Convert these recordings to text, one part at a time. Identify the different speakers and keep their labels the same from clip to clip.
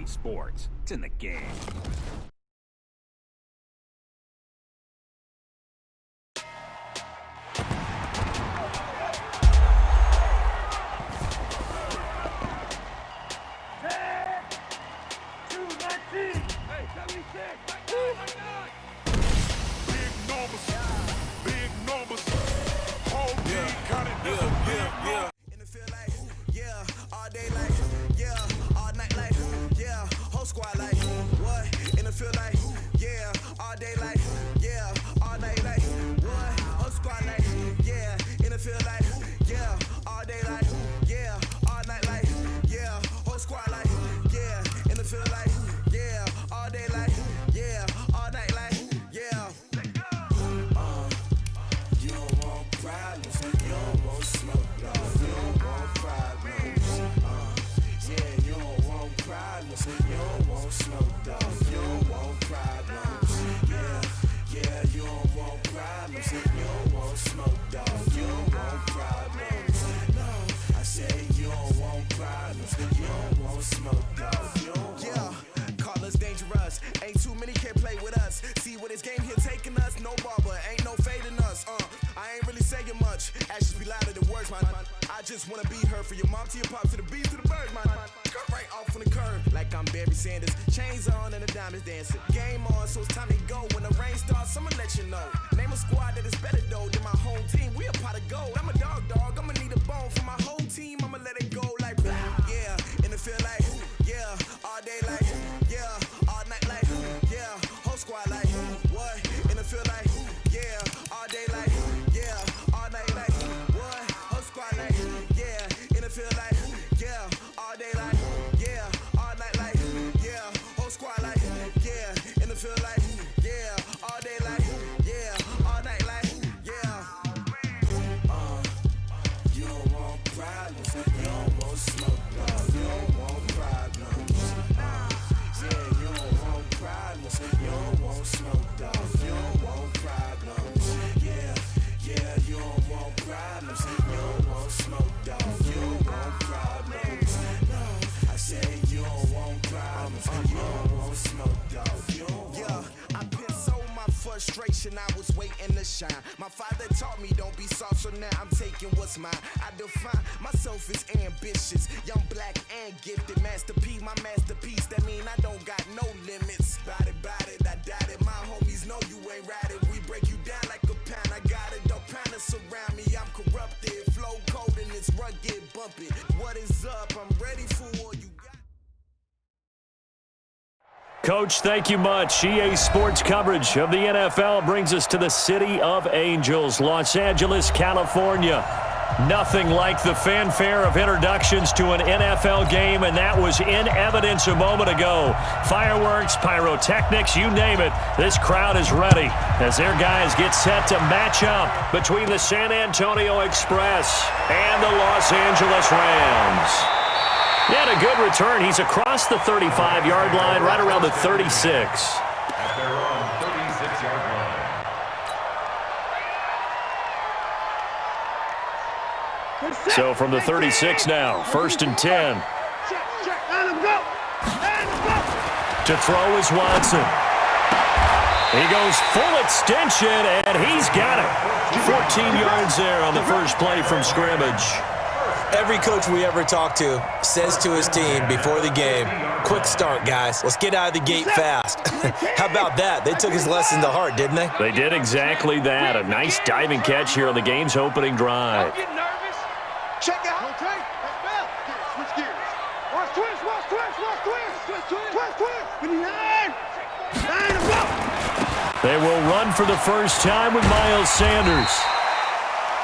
Speaker 1: EA Sports. It's in the game.
Speaker 2: I was waiting to shine. My father taught me don't be soft, so now I'm taking what's mine. I define myself as ambitious, young, black, and gifted. Master P, my masterpiece. That mean I don't got no limits. Bout it, I doubt it. My homies know you ain't ratted. We break you down like a pound. I got it, don't pound us around me. I'm corrupted, flow cold and it's rugged, bumpy. What is up? I'm ready for what you got.
Speaker 3: Coach, thank you much. EA Sports coverage of the NFL brings us to the City of Angels, Los Angeles, California. Nothing like the fanfare of introductions to an NFL game, and that was in evidence a moment ago. Fireworks, pyrotechnics, you name it. This crowd is ready as their guys get set to match up between the San Antonio Express and the Los Angeles Rams. He had a good return. He's across the 35-yard line, right around the 36.
Speaker 4: At their own 36-yard line.
Speaker 3: So from the 36 now, 1st and 10. To throw is Watson. He goes full extension, and he's got it. 14 yards there on the first play from scrimmage.
Speaker 5: Every coach we ever talk to says to his team before the game, quick start, guys. Let's get out of the gate fast. How about that? They took his lesson to heart, didn't they?
Speaker 3: They did exactly that. A nice diving catch here on the game's opening drive.
Speaker 6: Don't get nervous. Check out. Okay. Switch gears. Watch twist.
Speaker 3: They will run for the first time with Miles Sanders.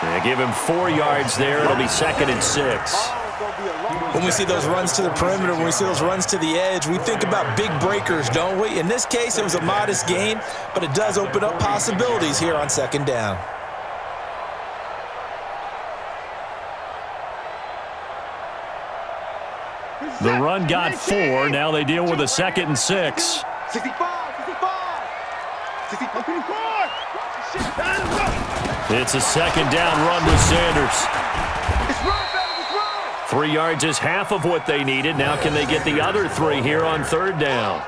Speaker 3: They give him 4 yards there. It'll be 2nd and 6.
Speaker 5: When we see those runs to the perimeter, when we see those runs to the edge, we think about big breakers, don't we? In this case, it was a modest gain, but it does open up possibilities here on 2nd down.
Speaker 3: The run got 4. Now they deal with a 2nd and 6.
Speaker 6: 65.
Speaker 3: It's a 2nd down run with Sanders. 3 yards is half of what they needed. Now can they get the other 3 here on third down?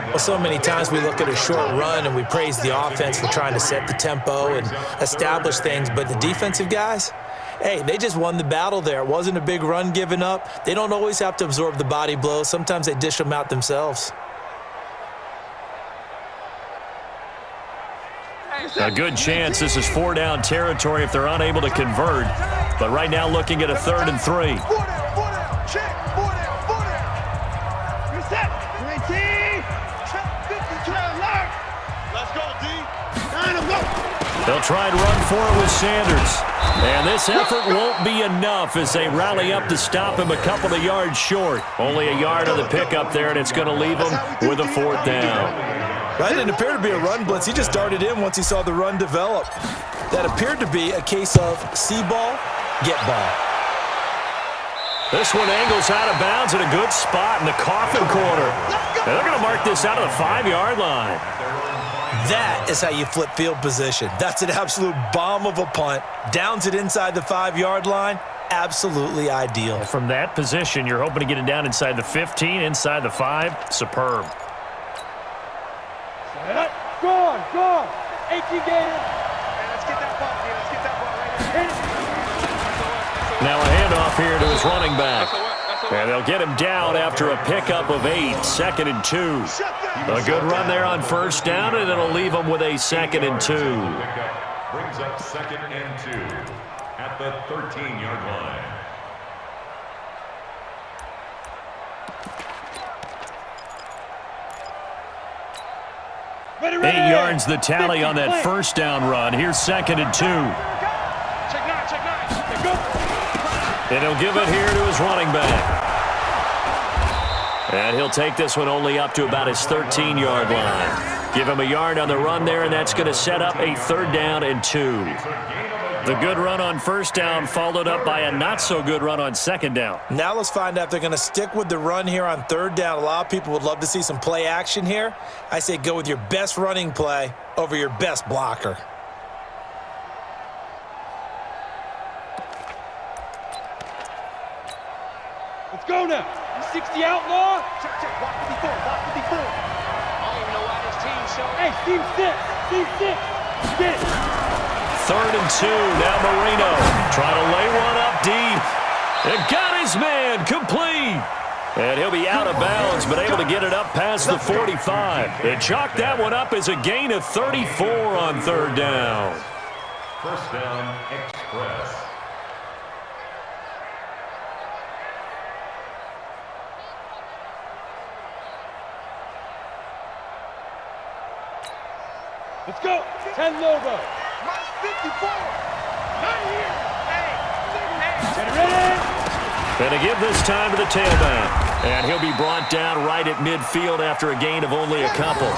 Speaker 5: Well, so many times we look at a short run and we praise the offense for trying to set the tempo and establish things, but the defensive guys, hey, they just won the battle there. It wasn't a big run given up. They don't always have to absorb the body blows. Sometimes they dish them out themselves.
Speaker 3: A good chance this is 4-down territory if they're unable to convert. But right now looking at a 3rd and 3.
Speaker 6: 4 down, check, 4 down, 4 down. Reset, 19, check, 50, alert. Let's go, D. 9 go.
Speaker 3: They'll try and run for it with Sanders. And this effort won't be enough as they rally up to stop him a couple of yards short. Only a yard on the pickup there, and it's going to leave him with a 4th down.
Speaker 5: That didn't appear to be a run blitz. He just darted in once he saw the run develop. That appeared to be a case of see ball, get ball.
Speaker 3: This one angles out of bounds at a good spot in the coffin corner. And they're going to mark this out of the 5-yard line.
Speaker 5: That is how you flip field position. That's an absolute bomb of a punt. Downs it inside the 5-yard line. Absolutely ideal.
Speaker 3: From that position, you're hoping to get it down inside the 15, inside the 5. Superb.
Speaker 6: Go on, go on. 18 games. Hey, let's get that ball, man. Let's get that ball right here.
Speaker 3: Now a handoff here to his running back. And they'll get him down after a pickup of 8, 2nd and 2. A good run there on 1st down, and it'll leave him with a 2nd and 2.
Speaker 4: Brings up 2nd and 2 at the 13-yard line.
Speaker 6: Ready,
Speaker 3: 8 yards the tally on that 1st down run. Here's 2nd and 2.
Speaker 6: Check 9. Go.
Speaker 3: And he'll give it here to his running back. And he'll take this one only up to about his 13-yard line. Give him a yard on the run there, and that's going to set up a 3rd down and 2. The good run on 1st down followed up by a not-so-good run on 2nd down.
Speaker 5: Now let's find out if they're going to stick with the run here on 3rd down. A lot of people would love to see some play action here. I say go with your best running play over your best blocker.
Speaker 6: Let's go now. 60 outlaw. Check. Block 54. I don't even know why this team showed. Hey, team 6. Get it.
Speaker 3: 3rd and 2. Now Marino trying to lay one up deep. And got his man complete. And he'll be out of bounds, but able to get it up past the 45. They chalked that one up as a gain of 34 on 3rd down.
Speaker 4: 1st down express.
Speaker 6: Let's go. 10 logo. 54. Not here. Hey. Get ready.
Speaker 3: And to give this time to the tailback. And he'll be brought down right at midfield after a gain of only a couple.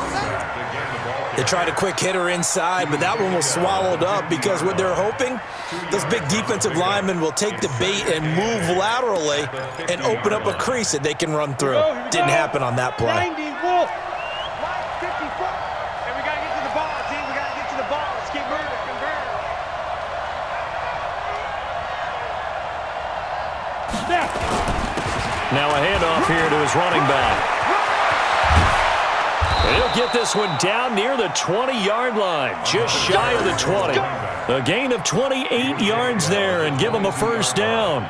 Speaker 5: They tried a quick hitter inside, but that one was swallowed up because what they're hoping, those big defensive linemen will take the bait and move laterally and open up a crease that they can run through. Didn't happen on that play.
Speaker 6: 90 Wolf. 54. And we got to get to the ball, team. We got to get to the ball. Let's keep moving.
Speaker 3: Now a handoff here to his running back. And he'll get this one down near the 20-yard line, just shy of the 20. A gain of 28 yards there and give him a 1st down.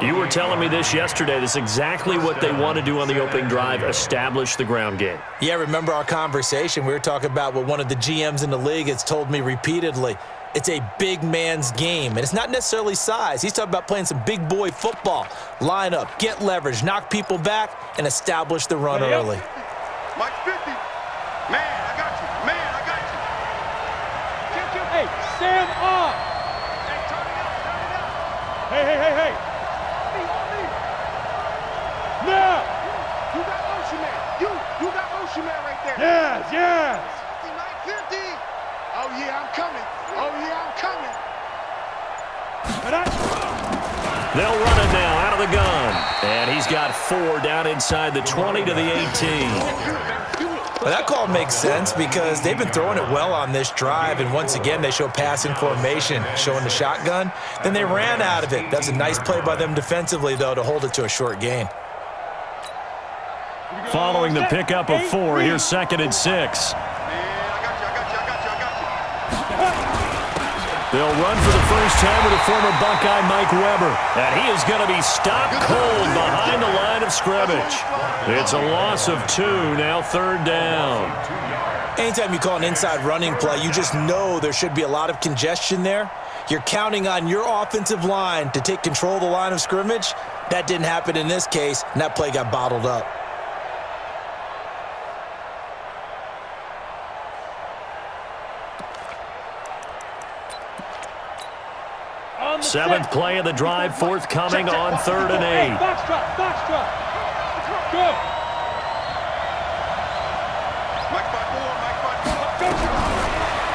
Speaker 3: You were telling me this yesterday. This is exactly what they want to do on the opening drive, establish the ground game.
Speaker 5: Yeah, remember our conversation? We were talking about what one of the GMs in the league has told me repeatedly. It's a big man's game, and it's not necessarily size. He's talking about playing some big boy football. Line up, get leverage, knock people back, and establish the run early.
Speaker 6: Mike 50. Man, I got you. Hey, Sam on. Hey, turn it up. Hey. Now. You got motion man. You got motion man right there. Yes. 50. Oh, yeah, I'm coming.
Speaker 3: They'll run it now out of the gun. And he's got 4 down inside the 20 to the 18.
Speaker 5: Well, that call makes sense because they've been throwing it well on this drive, and once again they show passing formation, showing the shotgun. Then they ran out of it. That's a nice play by them defensively, though, to hold it to a short gain.
Speaker 3: Following the pickup of 4, here's 2nd and 6. They'll run for the first time with a former Buckeye, Mike Weber. And he is going to be stopped cold behind the line of scrimmage. It's a loss of 2, now 3rd down.
Speaker 5: Anytime you call an inside running play, you just know there should be a lot of congestion there. You're counting on your offensive line to take control of the line of scrimmage. That didn't happen in this case, and that play got bottled up.
Speaker 3: Seventh play of the drive, forthcoming on 3rd and 8.
Speaker 6: Box drop. Good.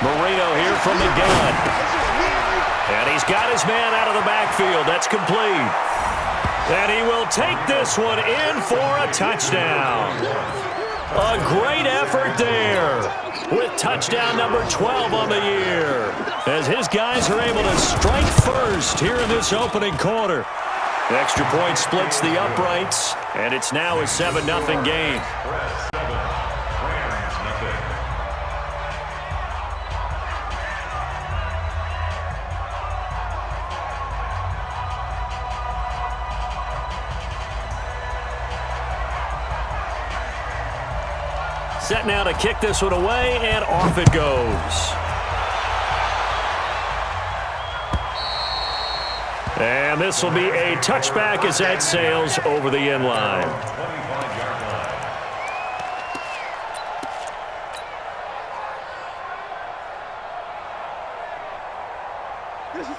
Speaker 3: Marino here from the gun. And he's got his man out of the backfield. That's complete. And he will take this one in for a touchdown. A great effort there with touchdown number 12 on the year, as his guys are able to strike first here in this opening quarter. Extra point splits the uprights, and it's now a 7-0 game. Set now to kick this one away, and off it goes. And this will be a touchback as that sails over the end line.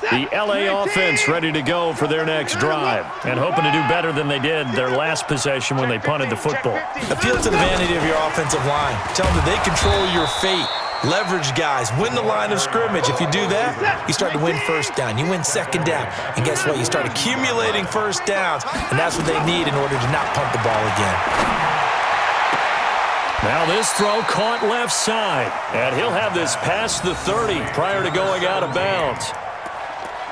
Speaker 3: The LA offense ready to go for their next drive and hoping to do better than they did their last possession when they punted the football.
Speaker 5: Appeal to the vanity of your offensive line. Tell them that they control your fate. Leverage guys. Win the line of scrimmage. If you do that, you start to win first down. You win second down. And guess what? You start accumulating first downs. And that's what they need in order to not punt the ball again.
Speaker 3: Now this throw caught left side. And he'll have this past the 30 prior to going out of bounds.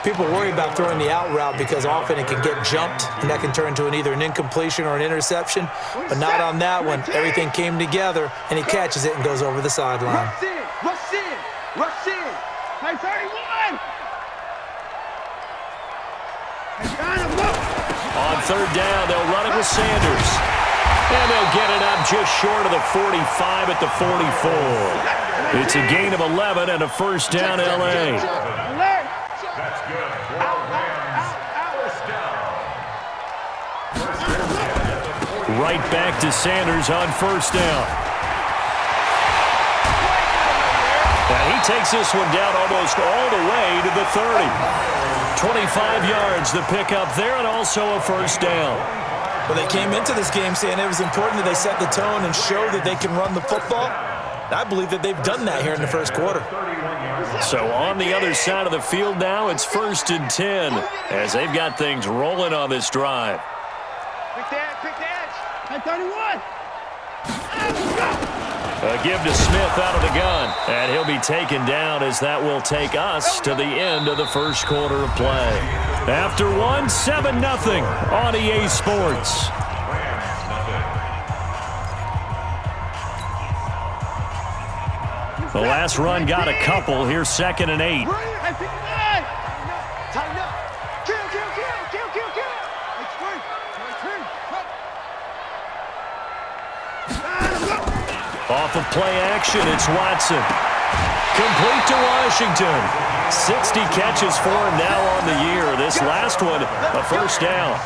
Speaker 5: People worry about throwing the out route because often it can get jumped, and that can turn into either an incompletion or an interception. But not on that one. Everything came together, and he catches it and goes over the sideline.
Speaker 6: Rush in. Hey, 31.
Speaker 3: On 3rd down, they'll run it with Sanders. And they'll get it up just short of the 45 at the 44. It's a gain of 11 and a first down, LA.
Speaker 4: That's good.
Speaker 3: Right back to Sanders on 1st down. And he takes this one down almost all the way to the 30. 25 yards the pickup there, and also a first down.
Speaker 5: Well, they came into this game saying it was important that they set the tone and show that they can run the football. I believe that they've done that here in the first quarter.
Speaker 3: So on the other side of the field now, it's 1st and 10 as they've got things rolling on this drive.
Speaker 6: Quick edge. Hey, 31.
Speaker 3: A give to Smith out of the gun, and he'll be taken down as that will take us to the end of the first quarter of play. After one, 7-0 on EA Sports. The last run got a couple. Here's 2nd and 8. Off of play action, it's Watson. Complete to Washington. 60 catches for him now on the year. This last one, a first down.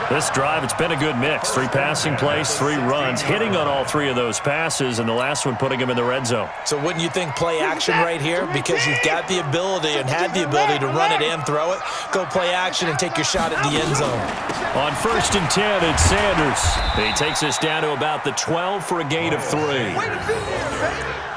Speaker 3: This drive, it's been a good mix. 3 passing plays, 3 runs, hitting on all 3 of those passes, and the last one putting him in the red zone.
Speaker 5: So wouldn't you think play action right here? Because you've got the ability and had the ability to run it and throw it. Go play action and take your shot at the end zone.
Speaker 3: On 1st and 10, it's Sanders. He takes us down to about the 12 for a gain of 3.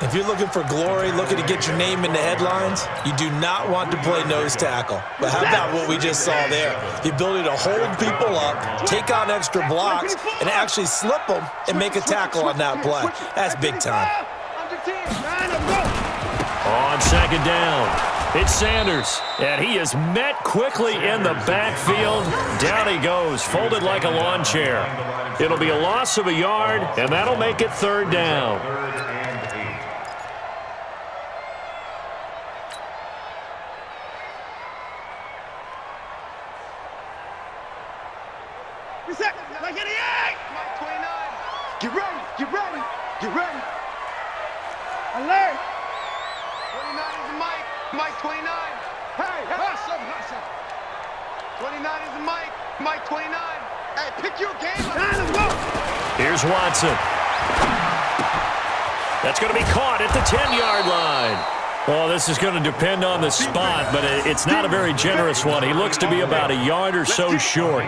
Speaker 5: If you're looking for glory, looking to get your name in the headlines, you do not want to play nose tackle. But how about what we just saw there? The ability to hold people up, take on extra blocks, and actually slip them and make a tackle on that play. That's big time.
Speaker 3: On second down, it's Sanders, and he is met quickly in the backfield. Down he goes, folded like a lawn chair. It'll be a loss of a yard, and that'll make it third down.
Speaker 6: Get ready, get ready, get ready. Alert.
Speaker 7: 29 is the Mike. Mike 29.
Speaker 6: Hey, hustle, hustle.
Speaker 7: 29 is the Mike. Mike 29. Hey, pick your game up.
Speaker 3: Here's Watson. That's going to be caught at the 10-yard line. Well, this is going to depend on the spot, but it's not a very generous one. He looks to be about a yard or so short.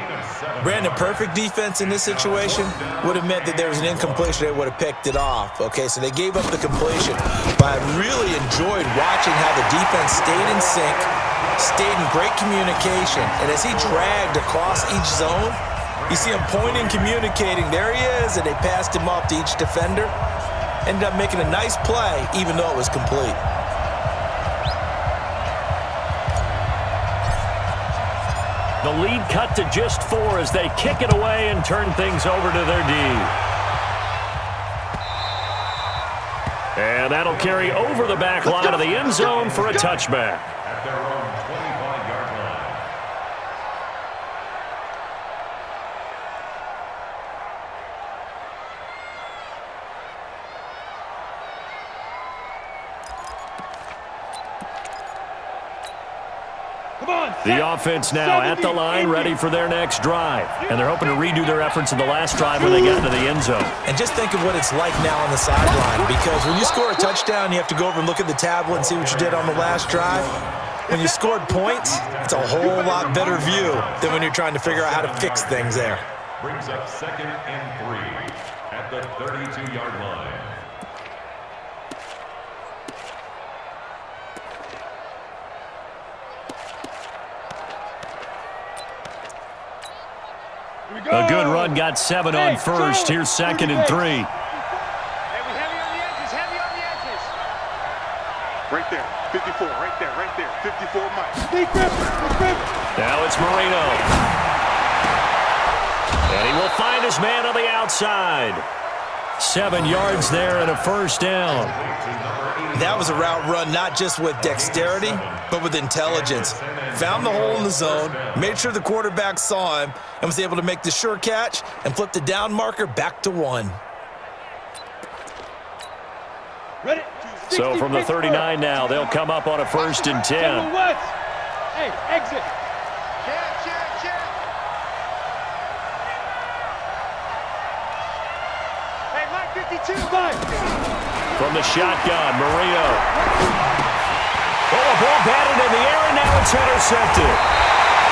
Speaker 5: Brandon, perfect defense in this situation would have meant that there was an incompletion. They would have picked it off. Okay, so they gave up the completion. But I really enjoyed watching how the defense stayed in sync, stayed in great communication. And as he dragged across each zone, you see him pointing, communicating. There he is, and they passed him off to each defender. Ended up making a nice play, even though it was complete.
Speaker 3: The lead cut to just 4 as they kick it away and turn things over to their D. And that'll carry over the back line of the end zone for a touchback.
Speaker 4: At their own 25-yard line.
Speaker 3: The offense now at the line, ready for their next drive. And they're hoping to redo their efforts in the last drive when they got into the end zone.
Speaker 5: And just think of what it's like now on the sideline, because when you score a touchdown, you have to go over and look at the tablet and see what you did on the last drive. When you scored points, it's a whole lot better view than when you're trying to figure out how to fix things there.
Speaker 4: Brings up 2nd and 3 at the 32-yard line.
Speaker 3: A good run got 7 on first. Here's 2nd and 3.
Speaker 7: Hey, we heavy on the edges, heavy on the edges.
Speaker 6: Right there, 54, right there, 54 Mike.
Speaker 3: Now it's Marino. And he will find his man on the outside. 7 yards there and a first down.
Speaker 5: That was a route run not just with dexterity, but with intelligence. Found the hole in the zone, made sure the quarterback saw him, and was able to make the sure catch and flip the down marker back to 1.
Speaker 6: Ready?
Speaker 3: So from the 39 now, they'll come up on a 1st and 10.
Speaker 6: Hey, exit.
Speaker 7: Check. Hey, Mike 52.
Speaker 3: From the shotgun, Marino. Oh, a ball batted in the air, and now it's intercepted.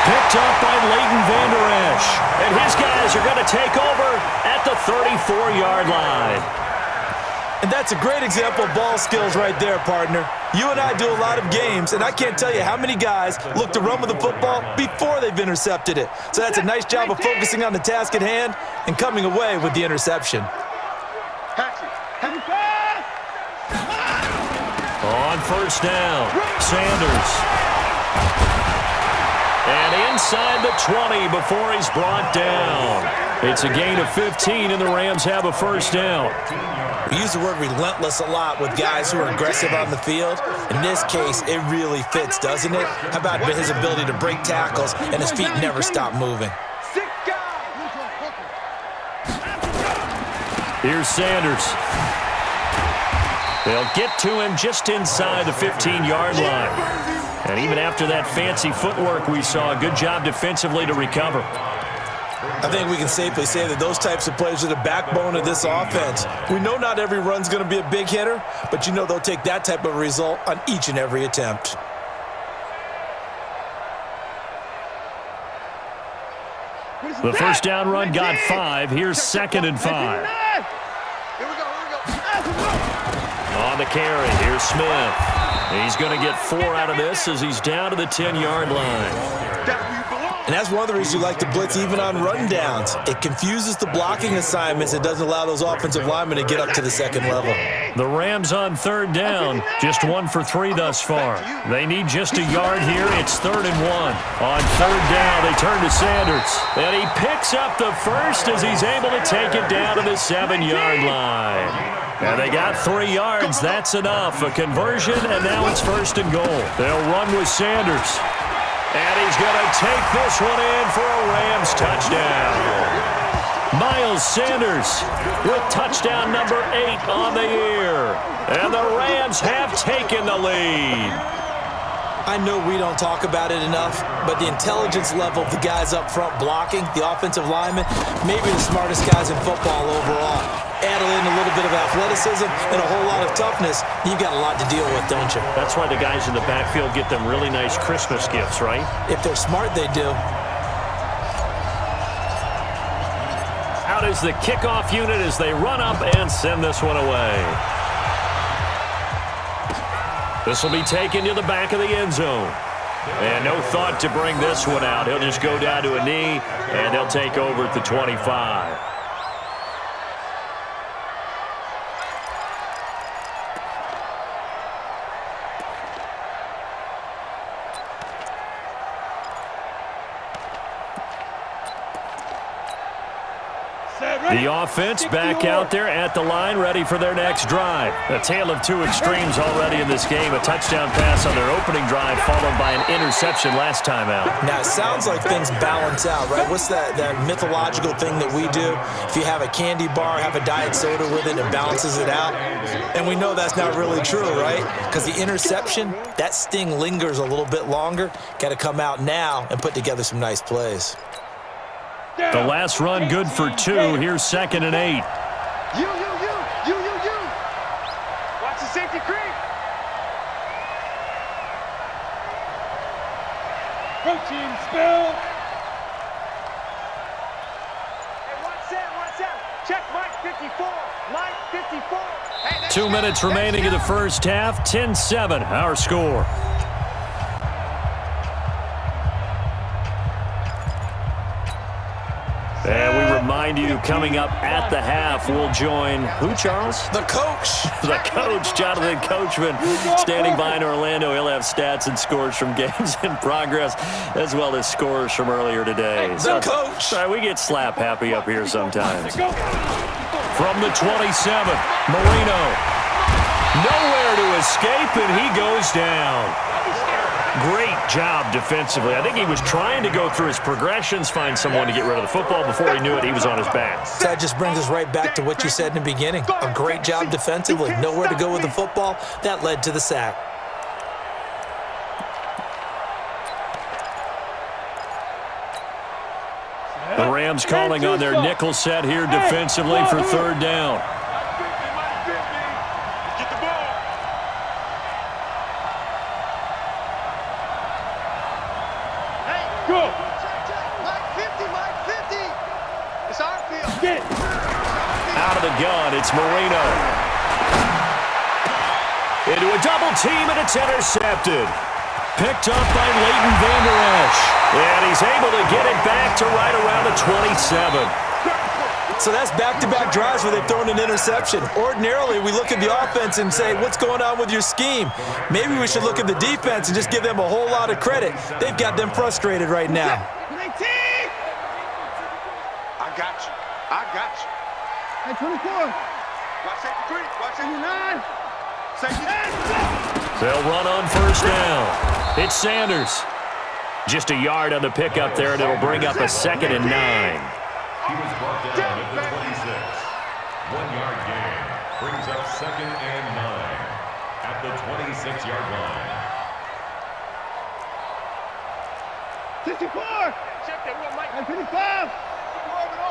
Speaker 3: Picked up by Leighton Vander Esch. And his guys are going to take over at the 34-yard line.
Speaker 5: And that's a great example of ball skills right there, partner. You and I do a lot of games, and I can't tell you how many guys look to run with the football before they've intercepted it. So that's a nice job of focusing on the task at hand and coming away with the interception.
Speaker 3: On 1st down, Sanders. And inside the 20 before he's brought down. It's a gain of 15, and the Rams have a 1st down.
Speaker 5: We use the word relentless a lot with guys who are aggressive on the field. In this case, it really fits, doesn't it? How about his ability to break tackles and his feet never stop moving?
Speaker 3: Here's Sanders. They'll get to him just inside the 15-yard line. And even after that fancy footwork we saw, a good job defensively to recover.
Speaker 5: I think we can safely say that those types of plays are the backbone of this offense. We know not every run's going to be a big hitter, but you know they'll take that type of result on each and every attempt.
Speaker 3: The 1st down run got 5. Here's 2nd and 5.
Speaker 7: Here we go.
Speaker 3: On on the carry. Here's Smith. He's going to get 4 out of this as he's down to the 10-yard line.
Speaker 5: And that's one of the reasons you like to blitz even on run downs. It confuses the blocking assignments. It doesn't allow those offensive linemen to get up to the second level.
Speaker 3: The Rams on 3rd down. Just 1 for 3 thus far. They need just a yard here. It's 3rd and 1. On 3rd down, they turn to Sanders. And he picks up the first as he's able to take it down to the 7-yard line. And they got 3 yards. That's enough. A conversion, and now it's 1st and goal. They'll run with Sanders. And he's going to take this one in for a Rams touchdown. Miles Sanders with touchdown number 8 on the year. And the Rams have taken the lead.
Speaker 5: I know we don't talk about it enough, but the intelligence level of the guys up front blocking, the offensive linemen, maybe the smartest guys in football overall. Add in a little bit of athleticism and a whole lot of toughness, you've got a lot to deal with, don't you?
Speaker 3: That's why the guys in the backfield get them really nice Christmas gifts, right?
Speaker 5: If they're smart, they do.
Speaker 3: Out is the kickoff unit as they run up and send this one away. This will be taken to the back of the end zone. And no thought to bring this one out. He'll just go down to a knee, and they'll take over at the 25. The offense back out there at the line, ready for their next drive. A tale of 2 extremes already in this game. A touchdown pass on their opening drive, followed by an interception last time out.
Speaker 5: Now, it sounds like things balance out, right? What's that mythological thing that we do? If you have a candy bar, have a diet soda with it, it balances it out. And we know that's not really true, right? Because the interception, that sting lingers a little bit longer. Got to come out now and put together some nice plays.
Speaker 3: The last run good for 2. Here's 2nd and 8.
Speaker 7: You. Watch the safety creep.
Speaker 6: Protein spill.
Speaker 7: Hey, watch that. Check Mike 54. Mike 54. Hey,
Speaker 3: 2 minutes remaining in the first half. 10-7, our score. And we remind you, coming up at the half, we'll join who, Charles?
Speaker 5: The coach.
Speaker 3: The coach, Jonathan Coachman, standing by in Orlando. He'll have stats and scores from games in progress, as well as scores from earlier today.
Speaker 5: The coach.
Speaker 3: Sorry, we get slap happy up here sometimes. From the 27, Marino. Nowhere to escape, and he goes down. Great job defensively. I think he was trying to go through his progressions, find someone to get rid of the football. Before he knew it, he was on his back.
Speaker 5: That just brings us right back to what you said in the beginning. A great job defensively. Nowhere to go with the football. That led to the sack.
Speaker 3: The Rams calling on their nickel set here defensively for 3rd down. Out of the gun, it's Marino. Into a double team, and it's intercepted. Picked up by Leighton Vander Esch. And he's able to get it back to right around the 27.
Speaker 5: So that's back-to-back drives where they've thrown an interception. Ordinarily, we look at the offense and say, what's going on with your scheme? Maybe we should look at the defense and just give them a whole lot of credit. They've got them frustrated right now.
Speaker 7: I got you. Hey, 24. Watch safety creep. Watch safety 9. Safety 9.
Speaker 3: They'll run on 1st down. It's Sanders. Just a yard on the pickup there, and it'll bring up a 2nd and 9.
Speaker 4: He was brought down at the 26. 1-yard gain brings up 2nd and 9 at the 26-yard line.
Speaker 7: 64. Check that one, Mike. And 55.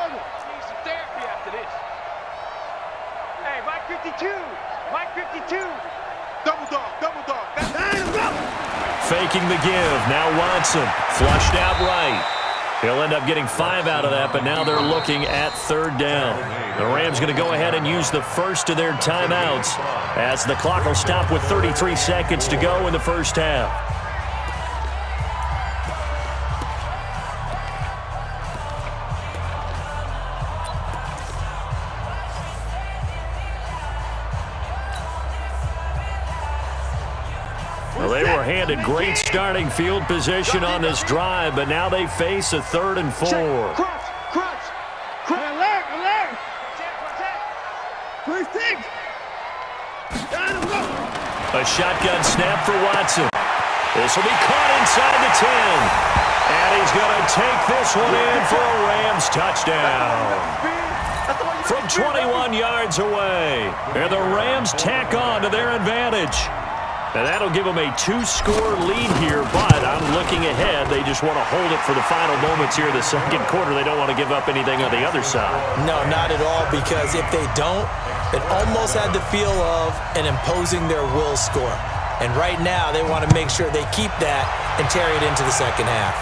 Speaker 7: Need some therapy after this. Hey, Mike 52. Mike 52. Double dog.
Speaker 3: Faking the give. Now Watson. Flushed out right. He'll end up getting 5 out of that, but now they're looking at 3rd down. The Rams going to go ahead and use the first of their timeouts as the clock will stop with 33 seconds to go in the first half. Well, they were handed great starting field position on this drive, but now they face a 3rd and 4.
Speaker 7: Alert! First thing.
Speaker 3: A shotgun snap for Watson. This will be caught inside the 10. And he's going to take this one in for a Rams touchdown. From 21 yards away. And the Rams tack on to their advantage. And that'll give them a 2-score lead here, but I'm looking ahead. They just want to hold it for the final moments here in the second quarter. They don't want to give up anything on the other side.
Speaker 5: No, not at all, because if they don't, it almost had the feel of an imposing their will score. And right now, they want to make sure they keep that and carry it into the second half.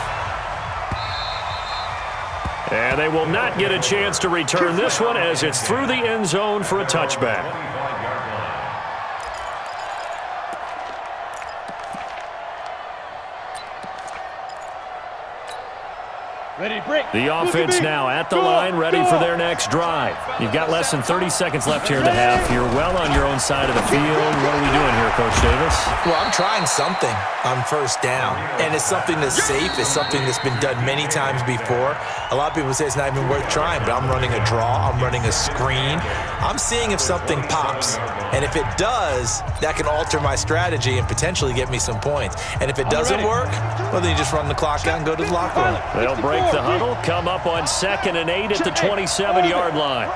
Speaker 3: And they will not get a chance to return this one as it's through the end zone for a touchback. The offense now at the line, ready for their next drive. You've got less than 30 seconds left here in the half. You're well on your own side of the field. What are we doing here, Coach Davis?
Speaker 5: Well, I'm trying something on first down, and it's something that's safe. It's something that's been done many times before. A lot of people say it's not even worth trying, but I'm running a draw. I'm running a screen. I'm seeing if something pops, and if it does, that can alter my strategy and potentially get me some points. And if it doesn't work, well, then you just run the clock out and go to the locker room.
Speaker 3: They'll break the huddle, come up on 2nd and 8 at the 27-yard line.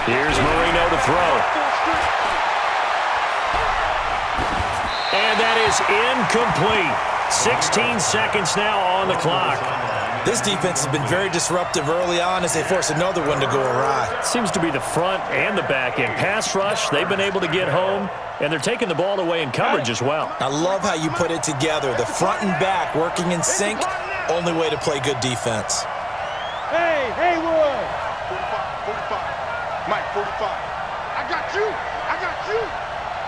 Speaker 3: Here's Marino to throw. And that is incomplete. 16 seconds now on the clock.
Speaker 5: This defense has been very disruptive early on as they force another one to go awry.
Speaker 3: Seems to be the front and the back end. Pass rush, they've been able to get home, and they're taking the ball away in coverage as well.
Speaker 5: I love how you put it together. The front and back working in sync, only way to play good defense.
Speaker 7: Hey, Haywood! 45. Mike, 45. I got you!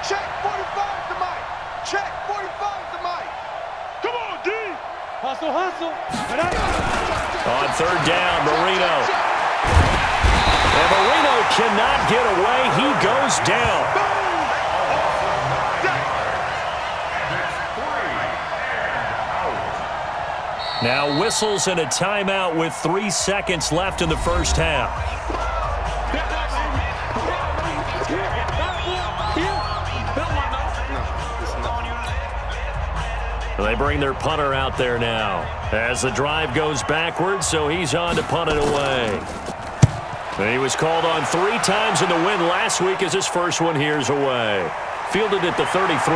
Speaker 7: Check 45 to Mike! Check 45 to Mike! Come on, D! Hustle!
Speaker 3: On 3rd down, Marino. And Marino cannot get away. He goes down. Now whistles and a timeout with 3 seconds left in the first half. They bring their punter out there now as the drive goes backwards, so he's on to punt it away. He was called on 3 times in the win last week as his first one here's away. Fielded at the 33.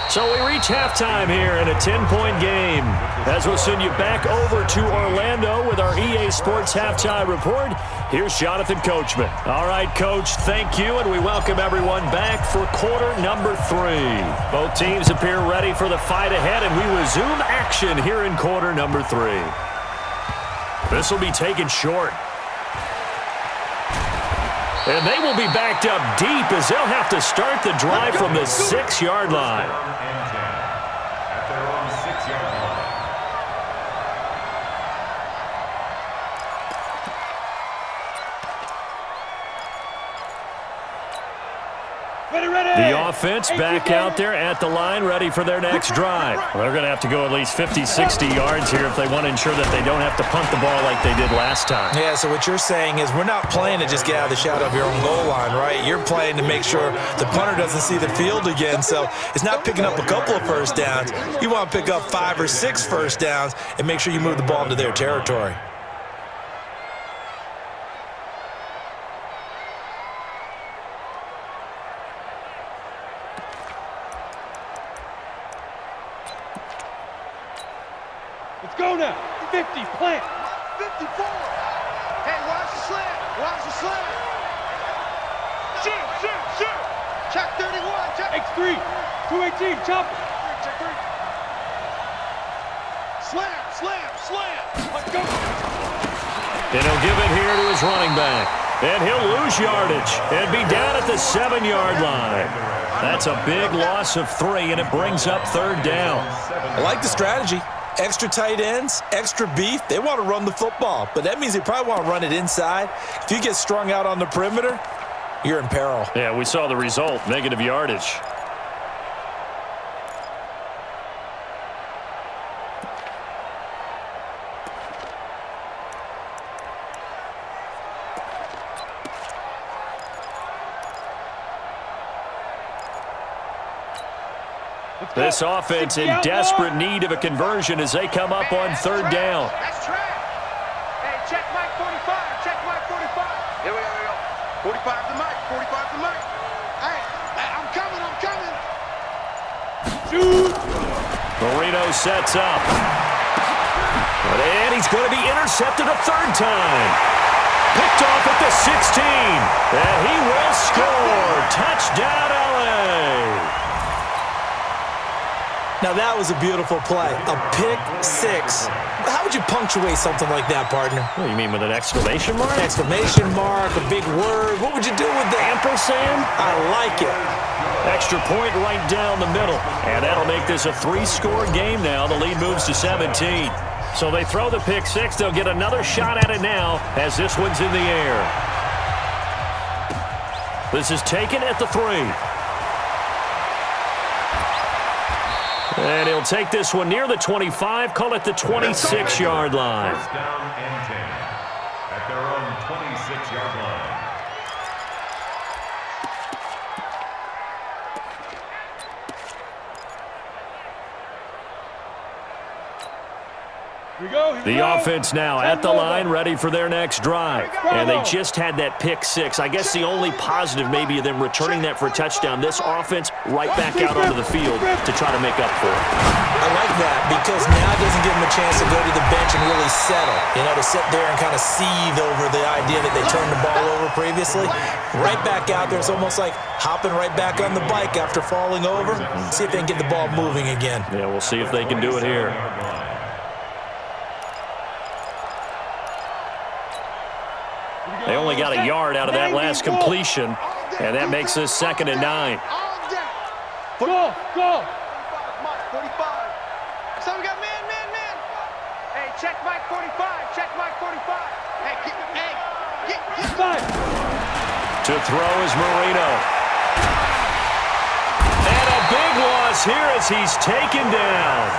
Speaker 3: So we reach halftime here in a 10-point game. As we'll send you back over to Orlando with our EA Sports Halftime Report, here's Jonathan Coachman. All right, Coach, thank you, and we welcome everyone back for quarter number 3. Both teams appear ready for the fight ahead, and we resume action here in quarter number 3. This will be taken short. And they will be backed up deep as they'll have to start the drive from the 6-yard line.
Speaker 4: At their own 6-yard line.
Speaker 3: The offense back out there at the line, ready for their next drive. Well, they're going to have to go at least 50, 60 yards here if they want to ensure that they don't have to punt the ball like they did last time.
Speaker 5: Yeah, so what you're saying is we're not playing to just get out of the shadow of your own goal line, right? You're playing to make sure the punter doesn't see the field again. So it's not picking up a couple of first downs. You want to pick up 5 or 6 first downs and make sure you move the ball into their territory.
Speaker 6: Let's go now. 50, plant.
Speaker 7: 54. Hey, watch the slam. Watch the slam. Shoot. Check 31. Check.
Speaker 6: X3. 218. Chop.
Speaker 7: Check 3. Slam.
Speaker 6: Let's go.
Speaker 3: And he'll give it here to his running back. And he'll lose yardage and be down at the 7-yard line. That's a big loss of 3, and it brings up 3rd down.
Speaker 5: I like the strategy. Extra tight ends, extra beef. They want to run the football, but that means they probably want to run it inside. If you get strung out on the perimeter, you're in peril.
Speaker 3: Yeah, we saw the result, negative yardage. This offense in desperate need of a conversion as they come up on 3rd down.
Speaker 7: That's track. Hey, check Mike 45. Check Mike 45. Here we go. 45 to Mike. 45 to Mike. Hey, I'm coming.
Speaker 6: Shoot.
Speaker 3: Marino sets up. And he's going to be intercepted a 3rd time. Picked off at the 16. And he will score. Touchdown, LA.
Speaker 5: Now, that was a beautiful play. A pick 6. How would you punctuate something like that, partner?
Speaker 3: What do you mean, with an exclamation mark?
Speaker 5: Exclamation mark, a big word. What would you do with that?
Speaker 3: Ampersand?
Speaker 5: I like it.
Speaker 3: Extra point right down the middle. And that'll make this a 3-score game now. The lead moves to 17. So they throw the pick 6. They'll get another shot at it now as this one's in the air. This is taken at the 3. And he'll take this one near the 25, call it the 26-yard line.
Speaker 4: First down and 10 at their own 26-yard line.
Speaker 6: Here we go.
Speaker 3: The offense now at the line, ready for their next drive. And they just had that pick 6. I guess the only positive maybe of them returning that for a touchdown. This offense right back out onto the field to try to make up for it.
Speaker 5: I like that because now it doesn't give them a chance to go to the bench and really settle. You know, to sit there and kind of seethe over the idea that they turned the ball over previously. Right back out there. It's almost like hopping right back on the bike after falling over. See if they can get the ball moving again.
Speaker 3: Yeah, we'll see if they can do it here. They only got a yard out of that last completion, and that makes this 2nd and 9.
Speaker 6: Go.
Speaker 7: 45. So we got man. Hey, check Mike 45. Check Mike 45. Hey, get.
Speaker 3: To throw is Marino. And a big loss here as he's taken down.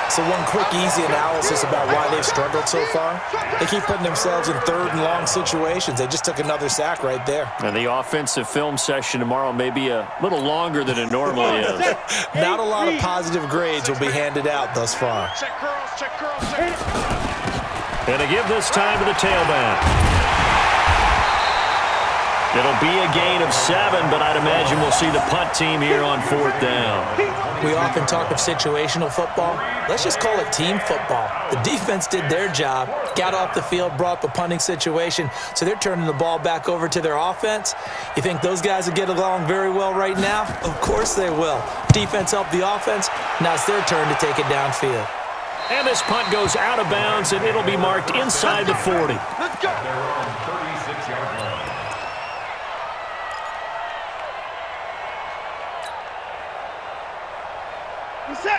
Speaker 5: So one quick, easy analysis about why they've struggled so far. They keep putting themselves in 3rd and long situations. They just took another sack right there.
Speaker 3: And the offensive film session tomorrow may be a little longer than it normally is.
Speaker 5: Not a lot of positive grades will be handed out thus far.
Speaker 7: Check girls.
Speaker 3: And a give this time to the tailback. It'll be a gain of 7, but I'd imagine we'll see the punt team here on 4th down.
Speaker 5: We often talk of situational football. Let's just call it team football. The defense did their job, got off the field, brought up a punting situation, so they're turning the ball back over to their offense. You think those guys will get along very well right now? Of course they will. Defense helped the offense. Now it's their turn to take it downfield.
Speaker 3: And this punt goes out of bounds, and it'll be marked inside the 40.
Speaker 7: Let's go.
Speaker 4: Their own 36-yard line.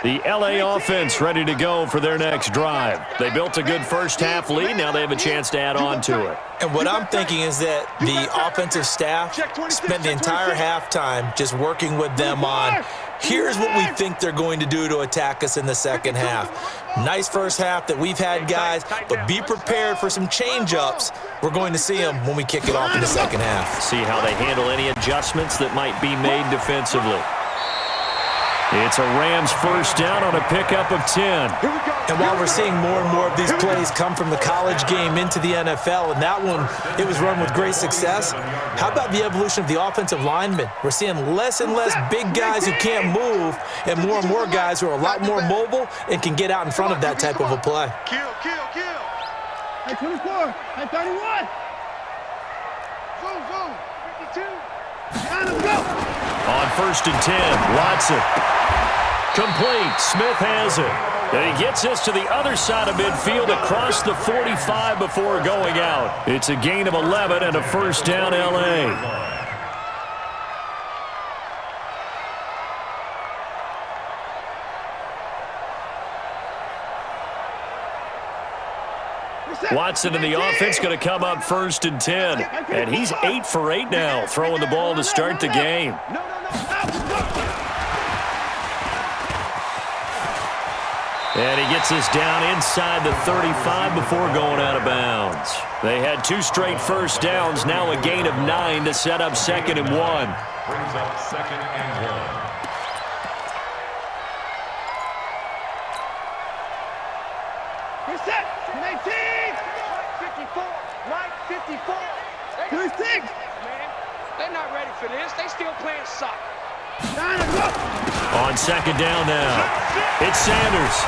Speaker 3: The LA offense ready to go for their next drive. They built a good first-half lead. Now they have a chance to add on to it.
Speaker 5: And what I'm thinking is that the offensive staff spent the entire halftime just working with them on, here's what we think they're going to do to attack us in the second half. Nice first half that we've had, guys, but be prepared for some change-ups. We're going to see them when we kick it off in the second half.
Speaker 3: See how they handle any adjustments that might be made defensively. It's a Rams first down on a pickup of 10.
Speaker 5: And while we're seeing more and more of these plays come from the college game into the NFL, and that one, it was run with great success, how about the evolution of the offensive linemen? We're seeing less and less big guys who can't move and more guys who are a lot more mobile and can get out in front of that type of a play.
Speaker 7: Kill.
Speaker 6: Hey, 24. Hey, 31. Zoom. 52. And let's go.
Speaker 3: On 1st and 10, Watson. Complete. Smith has it. And he gets us to the other side of midfield across the 45 before going out. It's a gain of 11 and a first down, L.A. Watson in the offense going to come up 1st and 10. And he's 8 for 8 now, throwing the ball to start the game. And he gets us down inside the 35 before going out of bounds. They had 2 straight first downs, now a gain of 9 to set up 2nd and 1.
Speaker 4: Brings up 2nd and 1.
Speaker 6: Reset. 19.
Speaker 7: 54. Mike 54.
Speaker 6: 26.
Speaker 7: Man, they're not ready for this. They still playing soccer.
Speaker 6: Down and go.
Speaker 3: On 2nd down now, it's Sanders.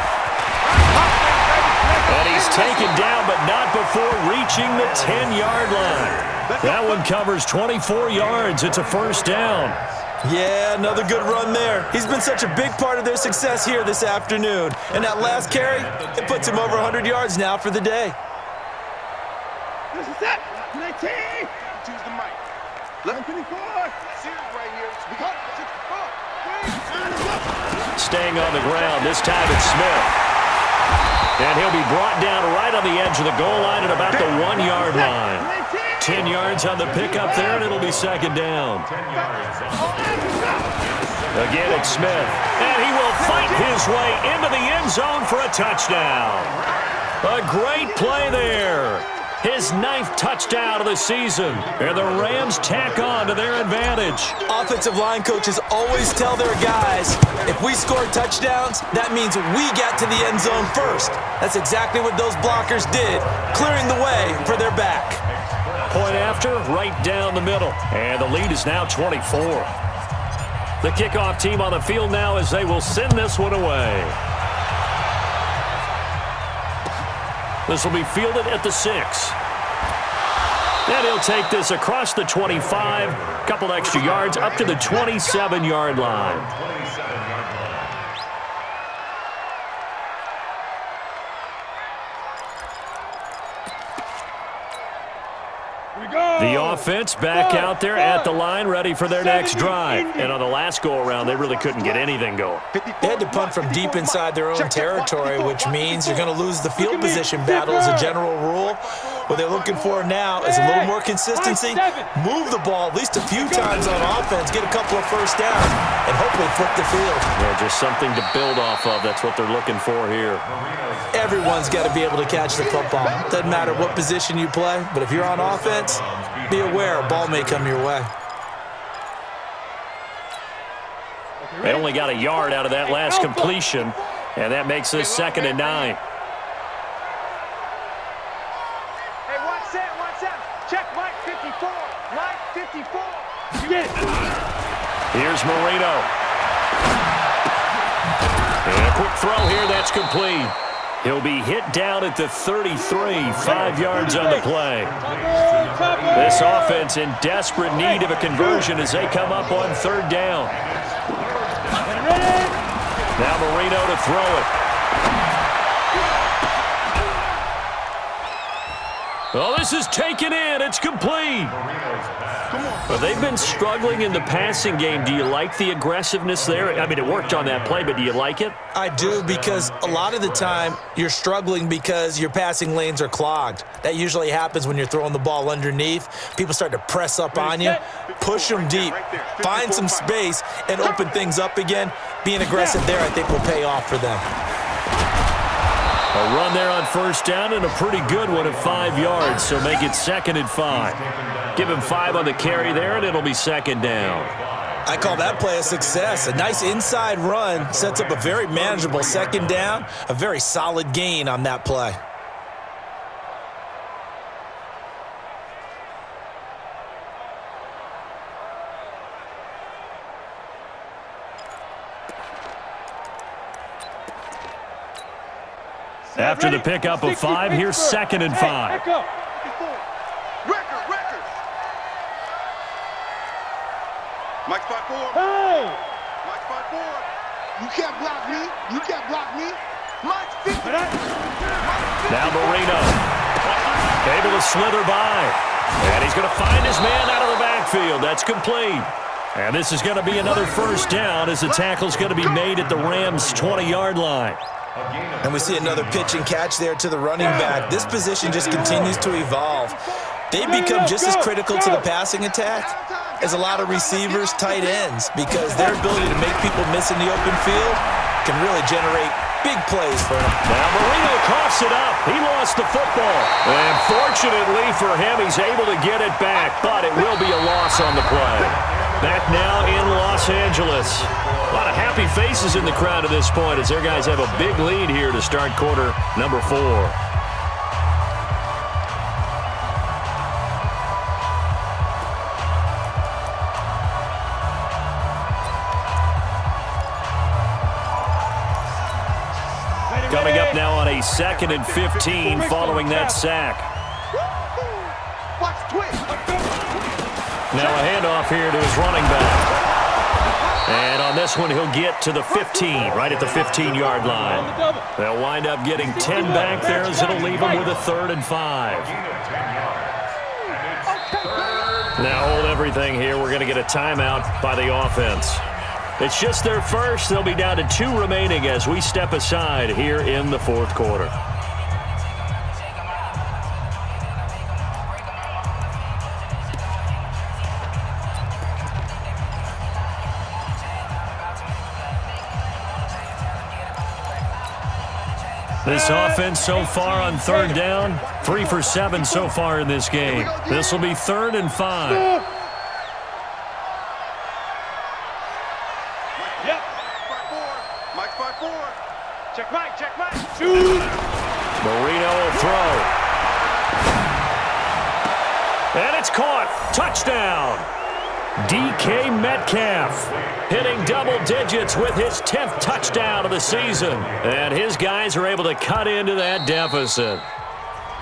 Speaker 3: And he's taken down, but not before reaching the 10-yard line. That one covers 24 yards. It's a first down.
Speaker 5: Yeah, another good run there. He's been such a big part of their success here this afternoon. And that last carry, it puts him over 100 yards now for the day.
Speaker 6: This is it. 19.
Speaker 7: Choose the mic.
Speaker 6: 24.
Speaker 7: Series right here. We got 64.
Speaker 3: Staying on the ground, this time it's Smith. And he'll be brought down right on the edge of the goal line at about the 1-yard line. 10 yards on the pickup there, and it'll be 2nd down.
Speaker 4: 10 yards.
Speaker 3: Again, it's Smith. And he will fight his way into the end zone for a touchdown. A great play there. His 9th touchdown of the season. And the Rams tack on to their advantage.
Speaker 5: Offensive line coaches always tell their guys, if we score touchdowns, that means we got to the end zone first. That's exactly what those blockers did, clearing the way for their back.
Speaker 3: Point after, right down the middle. And the lead is now 24. The kickoff team on the field now as they will send this one away. This will be fielded at the 6. And he'll take this across the 25, couple extra yards up to the 27-yard line.
Speaker 4: 27-yard line.
Speaker 3: The offense back out there at the line, ready for their next drive. And on the last go-around, they really couldn't get anything going.
Speaker 5: They had to punt from deep inside their own territory, which means you're going to lose the field position battle as a general rule. What they're looking for now is a little more consistency, move the ball at least a few times on offense, get a couple of first downs, and hopefully flip the field.
Speaker 3: Yeah, just something to build off of. That's what they're looking for here.
Speaker 5: Everyone's got to be able to catch the football. Doesn't matter what position you play, but if you're on offense, be aware a ball may come your way.
Speaker 3: They only got a yard out of that last completion, and that makes this 2nd and 9.
Speaker 7: Hey, watch that. Check Mike 54. Mike 54.
Speaker 6: Get it.
Speaker 3: Here's Marino. And a quick throw here, that's complete. He'll be hit down at the 33, 5 yards on the play. This offense in desperate need of a conversion as they come up on 3rd down. Now Marino to throw it. Oh, this is taken in. It's complete. Well, they've been struggling in the passing game. Do you like the aggressiveness there? I mean, it worked on that play, but do you like it?
Speaker 5: I do, because a lot of the time you're struggling because your passing lanes are clogged. That usually happens when you're throwing the ball underneath. People start to press up on you, push them deep, find some space, and open things up again. Being aggressive there, I think, will pay off for them.
Speaker 3: A run there on 1st down and a pretty good one at 5 yards, so make it 2nd and 5. Give him 5 on the carry there, and it'll be 2nd down.
Speaker 5: I call that play a success. A nice inside run sets up a very manageable 2nd down, a very solid gain on that play.
Speaker 3: After the pickup of 5, here's 2nd and 5.
Speaker 7: Record.
Speaker 8: Mike 5-4.
Speaker 7: Hey!
Speaker 8: Mike 5-4. You can't block me. You can't block me. Mike 50.
Speaker 3: Now Marino. Able to slither by. And he's going to find his man out of the backfield. That's complete. And this is going to be another first down as the tackle's going to be made at the Rams' 20-yard line.
Speaker 5: And we see another pitch and catch there to the running back. This position just continues to evolve. They become just as critical to the passing attack as a lot of receivers, tight ends, because their ability to make people miss in the open field can really generate big plays for them.
Speaker 3: Now Marino coughs it up. He lost the football. And fortunately for him, he's able to get it back, but it will be a loss on the play. Back now in Los Angeles. A lot of happy faces in the crowd at this point as their guys have a big lead here to start quarter number 4. Coming up now on a 2nd and 15 following that sack. Now a handoff here to his running back. And on this one, he'll get to the 15, right at the 15-yard line. They'll wind up getting 10 back there as it'll leave them with a 3rd and 5. Now hold everything here. We're going to get a timeout by the offense. It's just their first. They'll be down to 2 remaining as we step aside here in the 4th quarter. This offense so far on 3rd down, 3 for 7 so far in this game. This will be 3rd and 5.
Speaker 7: Yep.
Speaker 8: Mike 5-4.
Speaker 7: Check Mike. Shoot.
Speaker 3: Marino will throw. And it's caught. Touchdown. DK Metcalf hitting double digits with his 10th touchdown of the season. And his guys are able to cut into that deficit.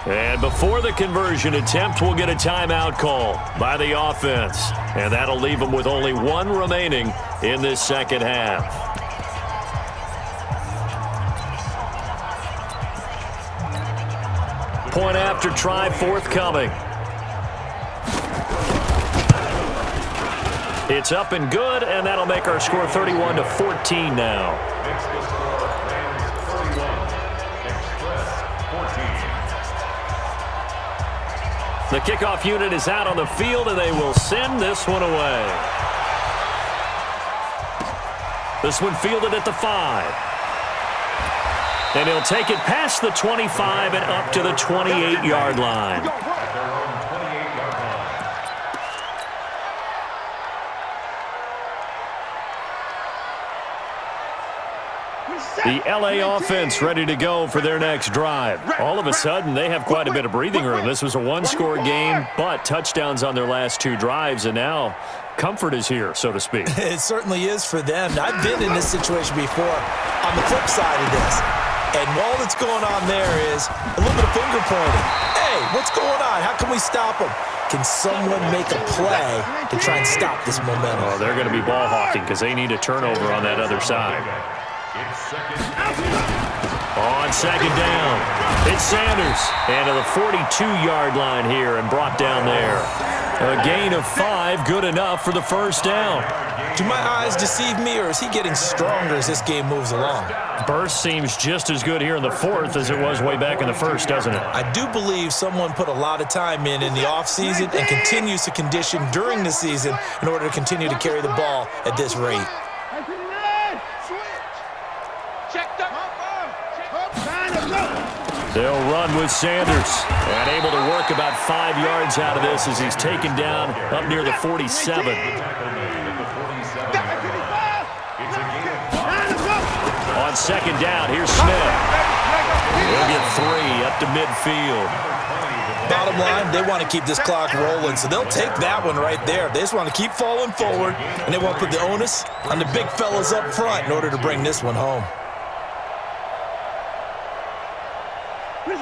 Speaker 3: And before the conversion attempt, we'll get a timeout call by the offense. And that'll leave them with only 1 remaining in this second half. Point after try forthcoming. It's up and good, and that'll make our score 31-14 now. The kickoff unit is out on the field, and they will send this one away. This one fielded at the 5. And he'll take it past the 25 and up to the 28-yard line. The LA offense ready to go for their next drive. All of a sudden, they have quite a bit of breathing room. This was a 1-score game, but touchdowns on their last 2 drives, and now comfort is here, so to speak.
Speaker 5: It certainly is for them. I've been in this situation before on the flip side of this. And all that's going on there is a little bit of finger pointing. Hey, what's going on? How can we stop them? Can someone make a play to try and stop this momentum?
Speaker 3: Oh, they're going to be ball hawking because they need a turnover on that other side. On 2nd down, it's Sanders. And to the 42-yard line here and brought down there. A gain of 5, good enough for the first down.
Speaker 5: Do my eyes deceive me, or is he getting stronger as this game moves along?
Speaker 3: Burst seems just as good here in the 4th as it was way back in the 1st, doesn't it?
Speaker 5: I do believe someone put a lot of time in the offseason and continues to condition during the season in order to continue to carry the ball at this rate.
Speaker 3: They'll run with Sanders and able to work about 5 yards out of this as he's taken down up near the 47. On 2nd down, here's Smith. He'll get 3 up to midfield.
Speaker 5: Bottom line, they want to keep this clock rolling, so they'll take that one right there. They just want to keep falling forward, and they want to put the onus on the big fellas up front in order to bring this one home.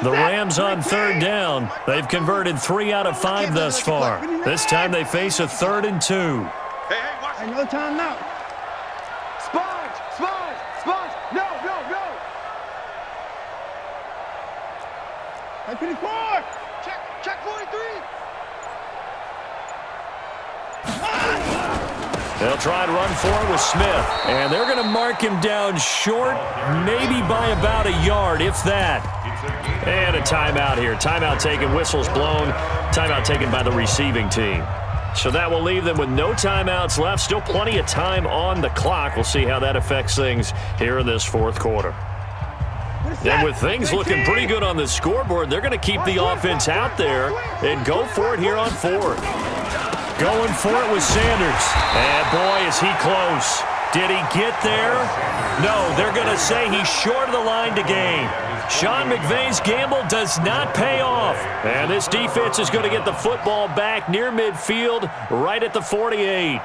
Speaker 3: The Rams on third down. They've converted 3 out of 5 thus far. This time they face a 3rd and 2.
Speaker 8: Hey, watch it. No time now.
Speaker 7: Sponge! No!
Speaker 8: Hey, 54.
Speaker 7: Check 43!
Speaker 3: They'll try and run for it with Smith. And they're going to mark him down short, maybe by about a yard, if that. And a timeout here. Timeout taken, whistles blown. Timeout taken by the receiving team. So that will leave them with no timeouts left. Still plenty of time on the clock. We'll see how that affects things here in this 4th quarter. And with things looking pretty good on the scoreboard, they're going to keep the offense out there and go for it here on 4th. Going for it with Sanders. And boy, is he close. Did he get there? No, they're going to say he's short of the line to gain. Sean McVay's gamble does not pay off. And this defense is going to get the football back near midfield, right at the 48.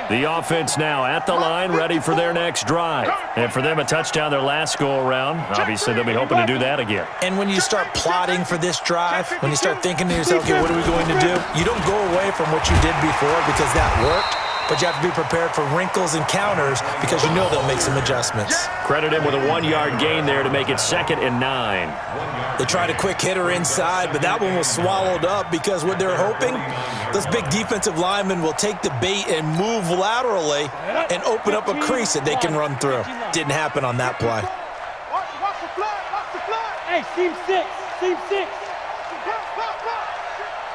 Speaker 3: The offense now at the line, ready for their next drive. And for them, a touchdown their last go-around. Obviously, they'll be hoping to do that again.
Speaker 5: And when you start plotting for this drive, when you start thinking to yourself, okay, what are we going to do? You don't go away from what you did before because that worked, but you have to be prepared for wrinkles and counters because you know they'll make some adjustments.
Speaker 3: Credit him with a 1-yard gain there to make it 2nd and 9.
Speaker 5: They tried a quick hitter inside, but that one was swallowed up because what they're hoping, those big defensive linemen will take the bait and move laterally and open up a crease that they can run through. Didn't happen on that play.
Speaker 8: Watch the flood.
Speaker 6: Hey, seam 6.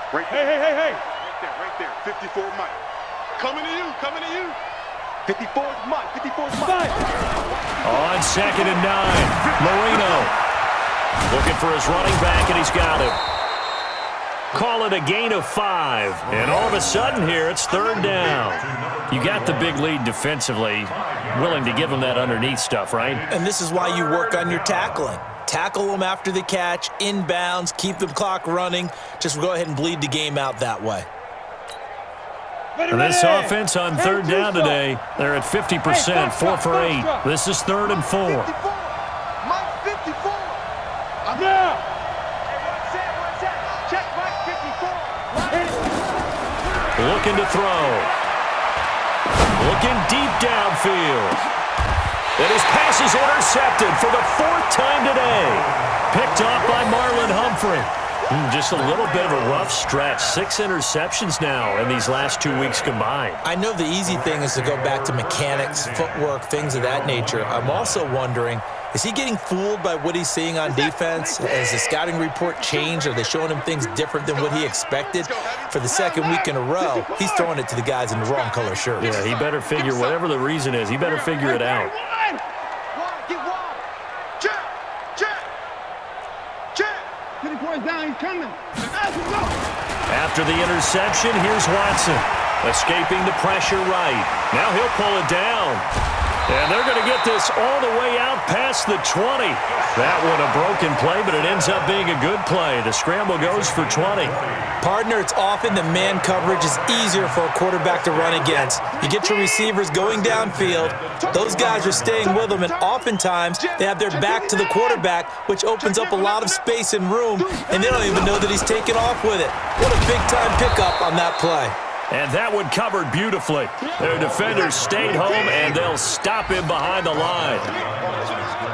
Speaker 8: Right there. Hey. Right there. 54 Mike. Coming to you.
Speaker 7: 54's Mike.
Speaker 3: On 2nd and 9, Marino looking for his running back, and he's got him. Call it a gain of 5. And all of a sudden here, it's 3rd down. You got the big lead defensively, willing to give them that underneath stuff, right?
Speaker 5: And this is why you work on your tackling. Tackle them after the catch, inbounds, keep the clock running. Just go ahead and bleed the game out that way.
Speaker 3: And this offense on 3rd down today, they're at 50%, 4 for 8. This is 3rd and 4.
Speaker 8: Mike 54.
Speaker 6: Now.
Speaker 7: Check Mike 54.
Speaker 3: Looking to throw. Looking deep downfield. And his pass is intercepted for the 4th time today. Picked off by Marlon Humphrey. Just a little bit of a rough stretch. 6 interceptions now in these last 2 weeks combined.
Speaker 5: I know the easy thing is to go back to mechanics, footwork, things of that nature. I'm also wondering, is he getting fooled by what he's seeing on defense? Has the scouting report changed? Are they showing him things different than what he expected? For the 2nd week in a row, he's throwing it to the guys in the wrong color shirts.
Speaker 3: Yeah, he better figure, whatever the reason is, he better figure it out.
Speaker 7: Get wide.
Speaker 8: Check. 54 is down. He's coming.
Speaker 3: After the interception, here's Watson. Escaping the pressure right. Now he'll pull it down. And they're going to get this all the way out past the 20. That one a broken play, but it ends up being a good play. The scramble goes for 20.
Speaker 5: Partner, it's often the man coverage is easier for a quarterback to run against. You get your receivers going downfield. Those guys are staying with them, and oftentimes they have their back to the quarterback, which opens up a lot of space and room, and they don't even know that he's taken off with it. What a big-time pickup on that play.
Speaker 3: And that one covered beautifully. Their defenders stayed home, and they'll stop him behind the line.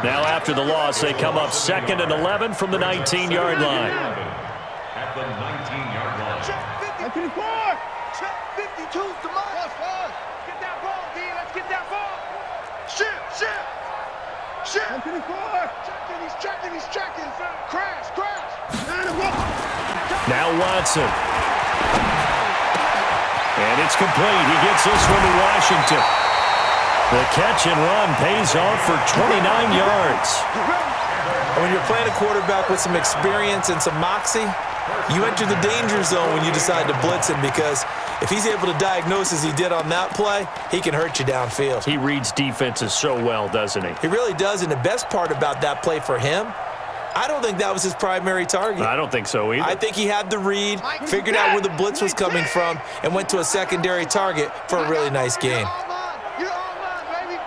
Speaker 3: Now after the loss, they come up 2nd and 11 from the 19-yard line.
Speaker 4: At the 19-yard line.
Speaker 8: Check 54.
Speaker 7: Check 52's the Mike. Get that ball, D. Let's get that ball.
Speaker 8: Shift. Check 54. He's checking. Crash.
Speaker 3: Now Watson. And it's complete. He gets this one to Washington. The catch and run pays off for 29 yards.
Speaker 5: When you're playing a quarterback with some experience and some moxie, you enter the danger zone when you decide to blitz him, because if he's able to diagnose as he did on that play, he can hurt you downfield.
Speaker 3: He reads defenses so well, doesn't he?
Speaker 5: He really does, and the best part about that play for him, I don't think that was his primary target.
Speaker 3: I don't think so either.
Speaker 5: I think he had the read, figured out where the blitz was coming from, and went to a secondary target for a really nice gain.
Speaker 7: You're all mine, baby.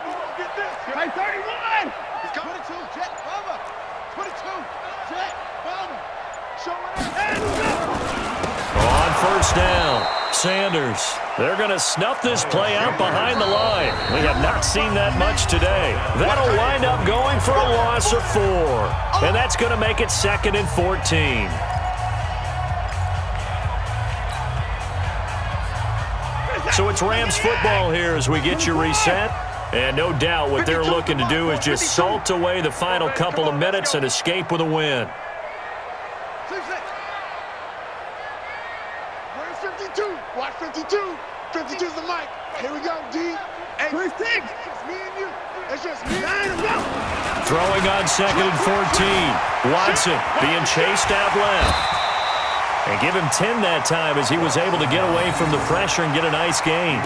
Speaker 3: first down. Sanders, they're going to snuff this play out behind the line. We have not seen that much today. That'll wind up going for a loss of 4. And that's going to make it 2nd and 14. So it's Rams football here as we get you reset. And no doubt what they're looking to do is just salt away the final couple of minutes and escape with a win.
Speaker 8: Where's 52? Watch 52. 52 is the mic. Here we go, D. Hey, 26. It's me and you. It's just me and you.
Speaker 3: Throwing on 2nd and 14. Watson being chased out left. And give him 10 that time as he was able to get away from the pressure and get a nice gain.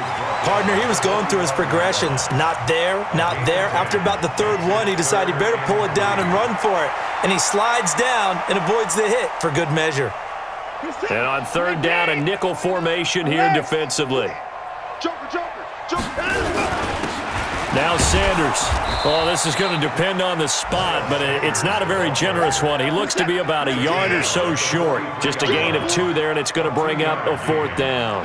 Speaker 5: Partner, he was going through his progressions. Not there, not there. After about the 3rd one, he decided he better pull it down and run for it. And he slides down and avoids the hit for good measure.
Speaker 3: And on 3rd down, a nickel formation here defensively. Now Sanders. Oh, this is going to depend on the spot, but it's not a very generous one. He looks to be about a yard or so short. Just a gain of 2 there, and it's going to bring up a 4th down.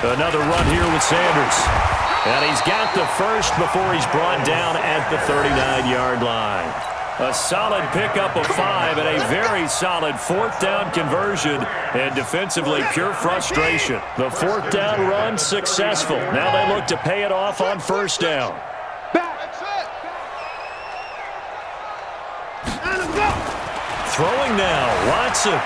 Speaker 3: Another run here with Sanders. And he's got the first before he's brought down at the 39-yard line. A solid pickup of 5 and a very solid 4th down conversion, and defensively pure frustration. The 4th down run successful. Now they look to pay it off on 1st down. Throwing now, Watson.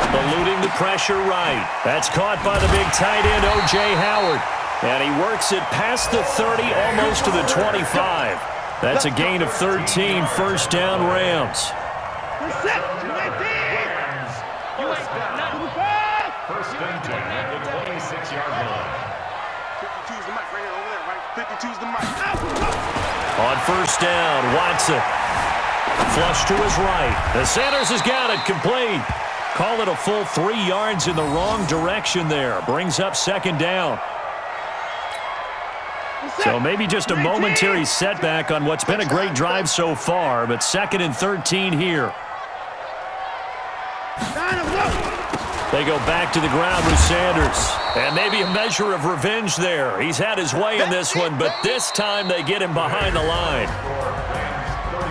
Speaker 3: Eluding the pressure right. That's caught by the big tight end, O.J. Howard. And he works it past the 30, almost to the 25. That's a gain of 13, 1st down Rams.
Speaker 4: First and 10 at the 26-yard line.
Speaker 8: 52's the mic right here over there, right? 52's the mic.
Speaker 3: On 1st down, Watson. Flush to his right. The Sanders has got it, complete. Call it a full 3 yards in the wrong direction there. Brings up 2nd down. So maybe just a momentary setback on what's been a great drive so far, but 2nd and 13 here. They go back to the ground with Sanders. And maybe a measure of revenge there. He's had his way in this one, but this time they get him behind the line.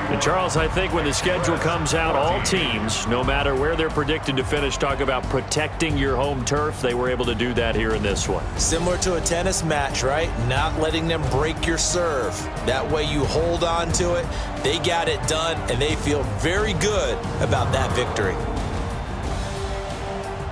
Speaker 3: And Charles, I think when the schedule comes out, all teams, no matter where they're predicted to finish, talk about protecting your home turf. They were able to do that here in this one.
Speaker 5: Similar to a tennis match, right? Not letting them break your serve. That way you hold on to it. They got it done, and they feel very good about that victory.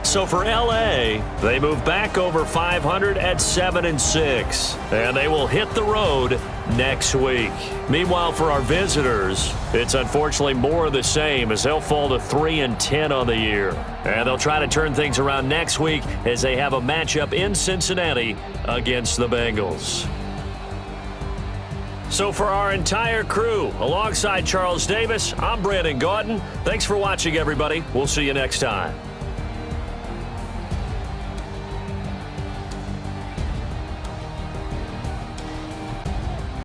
Speaker 3: So for L.A., they move back over 500 at 7-6, and they will hit the road next week. Meanwhile, for our visitors, it's unfortunately more of the same as they'll fall to 3-10 on the year. And they'll try to turn things around next week as they have a matchup in Cincinnati against the Bengals. So for our entire crew, alongside Charles Davis, I'm Brandon Gaudin. Thanks for watching, everybody. We'll see you next time.